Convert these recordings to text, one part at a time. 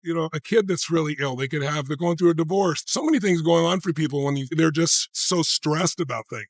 a kid that's really ill. They're going through a divorce. So many things going on for people when they're just so stressed about things.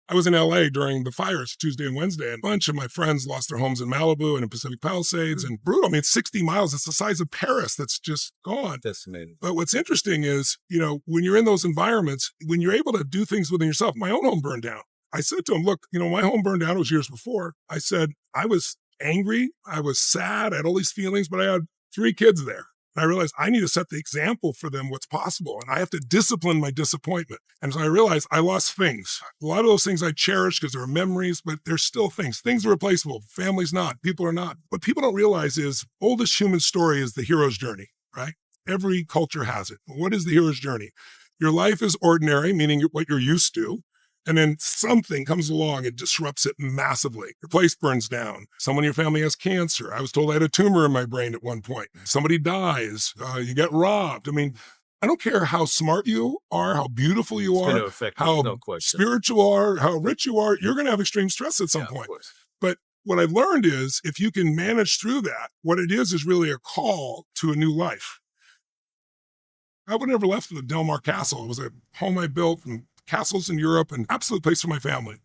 I was in LA during the fires Tuesday and Wednesday, and a bunch of my friends lost their homes in Malibu and in Pacific Palisades, and brutal. I mean, it's 60 miles. It's the size of Paris that's just gone. Decimated. But what's interesting is, when you're in those environments, when you're able to do things within yourself, my own home burned down. I said to him, look, my home burned down. It was years before. I said, I was angry. I was sad. I had all these feelings, but I had 3 kids there. And I realized I need to set the example for them what's possible. And I have to discipline my disappointment. And so I realized I lost things. A lot of those things I cherish because they're memories, but they're still things. Things are replaceable. Families not. People are not. What people don't realize is oldest human story is the hero's journey, right? Every culture has it. What is the hero's journey? Your life is ordinary, meaning what you're used to. And then something comes along and disrupts it massively. Your place burns down. Someone in your family has cancer. I was told I had a tumor in my brain at one point. Somebody dies. You get robbed. I mean, I don't care how smart you are, how beautiful you are, how spiritual you are, how rich you are, you're going to have extreme stress at some point. But what I've learned is if you can manage through that, what it is really a call to a new life. I would never left the Del Mar Castle. It was a home I built from castles in Europe, an absolute place for my family.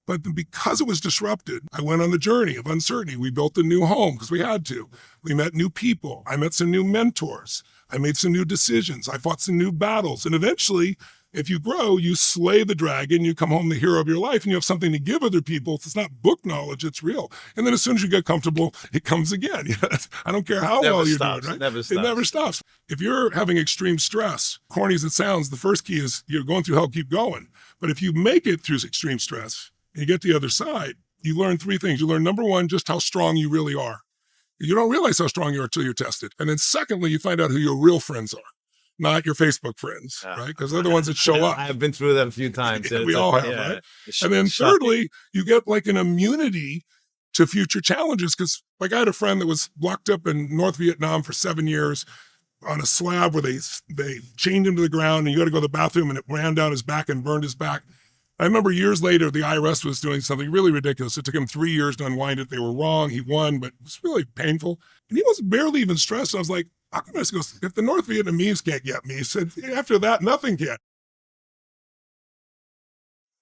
But because it was disrupted, I went on the journey of uncertainty. We built a new home because we had to. We met new people. I met some new mentors. I made some new decisions. I fought some new battles. And eventually, if you grow, you slay the dragon, you come home the hero of your life, and you have something to give other people. It's not book knowledge, it's real. And then as soon as you get comfortable, it comes again. I don't care how well you're doing, right? It never stops. If you're having extreme stress, corny as it sounds, the first key is you're going through hell, keep going. But if you make it through extreme stress, and you get to the other side, you learn 3 things. You learn, number 1, just how strong you really are. You don't realize how strong you are until you're tested. And then secondly, you find out who your real friends are. Not your Facebook friends, right? Because they're the ones that show up. I've been through that a few times. We all have, right? And then thirdly, you get like an immunity to future challenges. Because I had a friend that was locked up in North Vietnam for 7 years on a slab where they chained him to the ground and you got to go to the bathroom and it ran down his back and burned his back. I remember years later, the IRS was doing something really ridiculous. It took him 3 years to unwind it. They were wrong. He won, but it was really painful. And he was barely even stressed. I was like, how come this goes? If the North Vietnamese can't get me, he said, after that, nothing can.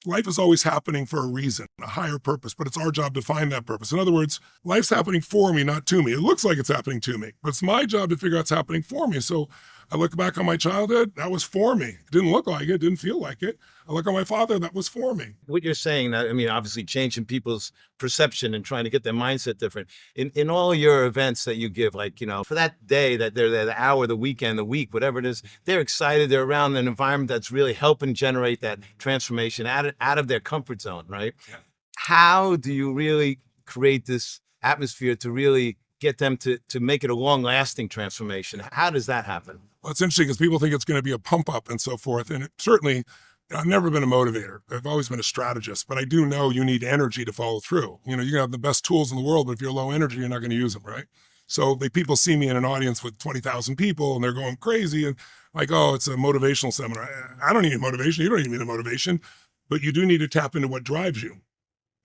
Life is always happening for a reason, a higher purpose, but it's our job to find that purpose. In other words, life's happening for me, not to me. It looks like it's happening to me, but it's my job to figure out it's happening for me. So I look back on my childhood, that was for me. It didn't look like it, didn't feel like it. I look at my father, that was for me. What you're saying, obviously changing people's perception and trying to get their mindset different. In all your events that you give, for that day, that they're there, the hour, the weekend, the week, whatever it is, they're excited. They're around an environment that's really helping generate that transformation out of their comfort zone, right? Yeah. How do you really create this atmosphere to really get them to make it a long-lasting transformation? How does that happen? Well, it's interesting because people think it's going to be a pump up and so forth. And certainly, I've never been a motivator. I've always been a strategist, but I do know you need energy to follow through. You can have the best tools in the world, but if you're low energy, you're not going to use them, right? So people see me in an audience with 20,000 people and they're going crazy and like, oh, it's a motivational seminar. I don't need motivation. You don't need a motivation, but you do need to tap into what drives you.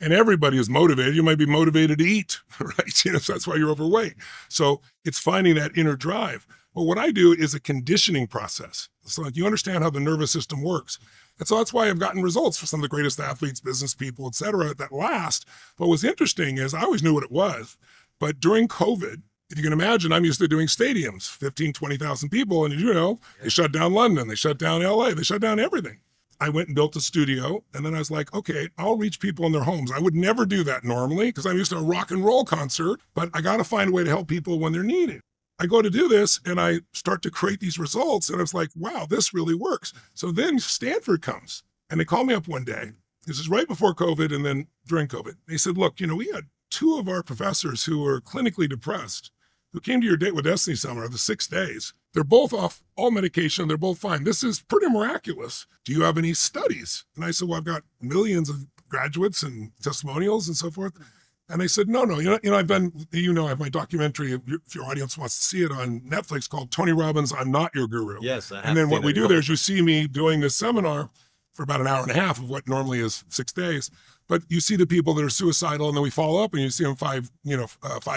And everybody is motivated. You might be motivated to eat, right? So that's why you're overweight. So it's finding that inner drive. Well, what I do is a conditioning process. So you understand how the nervous system works. And so that's why I've gotten results for some of the greatest athletes, business people, et cetera, that last. But what's interesting is I always knew what it was. But during COVID, if you can imagine, I'm used to doing stadiums, 15, 20,000 people. And they shut down London, they shut down LA, they shut down everything. I went and built a studio, and then I was like, okay, I'll reach people in their homes. I would never do that normally because I'm used to a rock and roll concert, but I got to find a way to help people when they're needed. I go to do this, and I start to create these results, and I was like, wow, this really works. So then Stanford comes, and they call me up one day. This is right before COVID and then during COVID. They said, look, we had 2 of our professors who were clinically depressed who came to your Date with Destiny seminar the 6 days. They're both off all medication. They're both fine. This is pretty miraculous. Do you have any studies? And I said, well, I've got millions of graduates and testimonials and so forth. And they said, no. I've done, I have my documentary, if your audience wants to see it, on Netflix called Tony Robbins, I'm Not Your Guru. Yes. And then what we do there is you see me doing this seminar for about an hour and a half of what normally is 6 days. But you see the people that are suicidal, and then we follow up, and you see them 5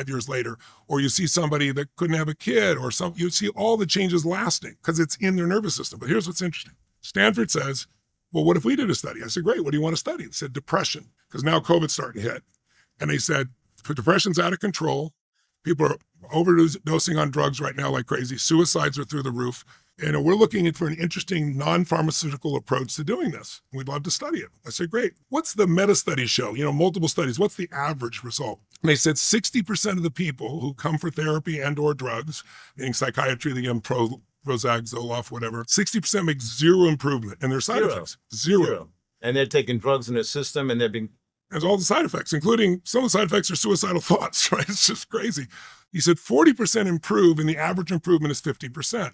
years later, or you see somebody that couldn't have a kid, or you see all the changes lasting because it's in their nervous system. But here's what's interesting. Stanford says, well, what if we did a study? I said, great. What do you want to study? They said depression, because now COVID's starting to hit. And they said, depression's out of control. People are overdosing on drugs right now like crazy. Suicides are through the roof. And we're looking for an interesting non-pharmaceutical approach to doing this. We'd love to study it. I said, great. What's the meta-study show? Multiple studies. What's the average result? And they said 60% of the people who come for therapy and or drugs, meaning psychiatry, they give them Prozac, Zoloft, whatever, 60% make zero improvement in their side effects. Zero. And they're taking drugs in their system, and they're being... There's all the side effects, including some of the side effects are suicidal thoughts, right? It's just crazy. He said 40% improve, and the average improvement is 50%.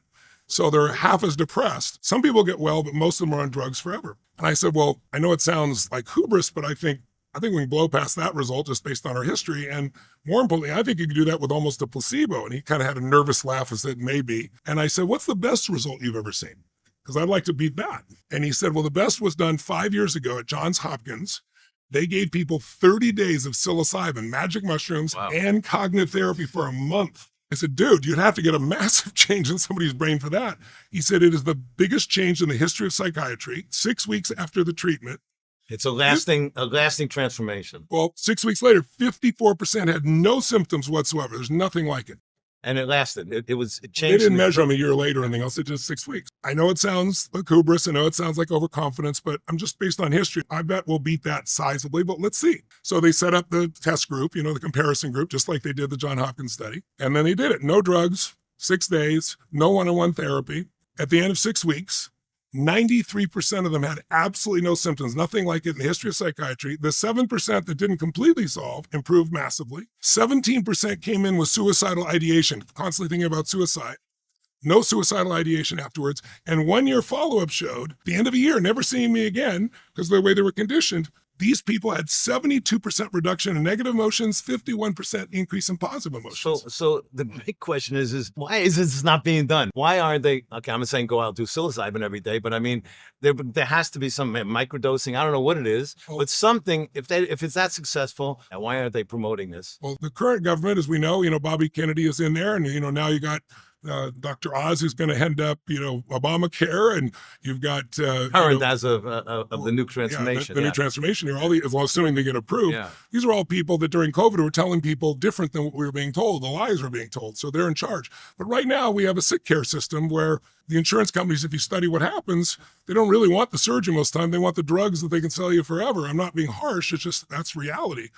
So they're half as depressed. Some people get well, but most of them are on drugs forever. And I said, well, I know it sounds like hubris, but I think we can blow past that result just based on our history. And more importantly, I think you can do that with almost a placebo. And he kind of had a nervous laugh and said, maybe. And I said, what's the best result you've ever seen? Because I'd like to beat that. And he said, well, the best was done 5 years ago at Johns Hopkins. They gave people 30 days of psilocybin, magic mushrooms, and cognitive therapy for a month. I said, dude, you'd have to get a massive change in somebody's brain for that. He said, it is the biggest change in the history of psychiatry. 6 weeks after the treatment. It's a lasting transformation. Well, 6 weeks later, 54% had no symptoms whatsoever. There's nothing like it. And it lasted. It changed. They didn't measure them a year later or anything else. It just 6 weeks. I know it sounds like hubris. I know it sounds like overconfidence, but I'm just based on history. I bet we'll beat that sizably, but let's see. So they set up the test group, the comparison group, just like they did the Johns Hopkins study. And then they did it. No drugs, 6 days, no one-on-one therapy. At the end of 6 weeks, 93% of them had absolutely no symptoms, nothing like it in the history of psychiatry. The 7% that didn't completely solve improved massively. 17% came in with suicidal ideation, constantly thinking about suicide. No suicidal ideation afterwards. And 1 year follow-up showed, at the end of a year, never seeing me again, because of the way they were conditioned, these people had 72% reduction in negative emotions, 51% increase in positive emotions. So the big question is why is this not being done? Why aren't they? Okay, I'm not saying go out and do psilocybin every day, but I mean, there has to be some microdosing. I don't know what it is, but something. If it's that successful, why aren't they promoting this? Well, the current government, as we know, Bobby Kennedy is in there, and now you got Dr. Oz, who's going to head up, Obamacare, and you've got current as of the new transformation. The new transformation here. As long assuming they get approved. Yeah. These are all people that during COVID were telling people different than what we were being told. The lies were being told, so they're in charge. But right now we have a sick care system where the insurance companies, if you study what happens, they don't really want the surgeon most of the time. They want the drugs that they can sell you forever. I'm not being harsh. It's just that's reality.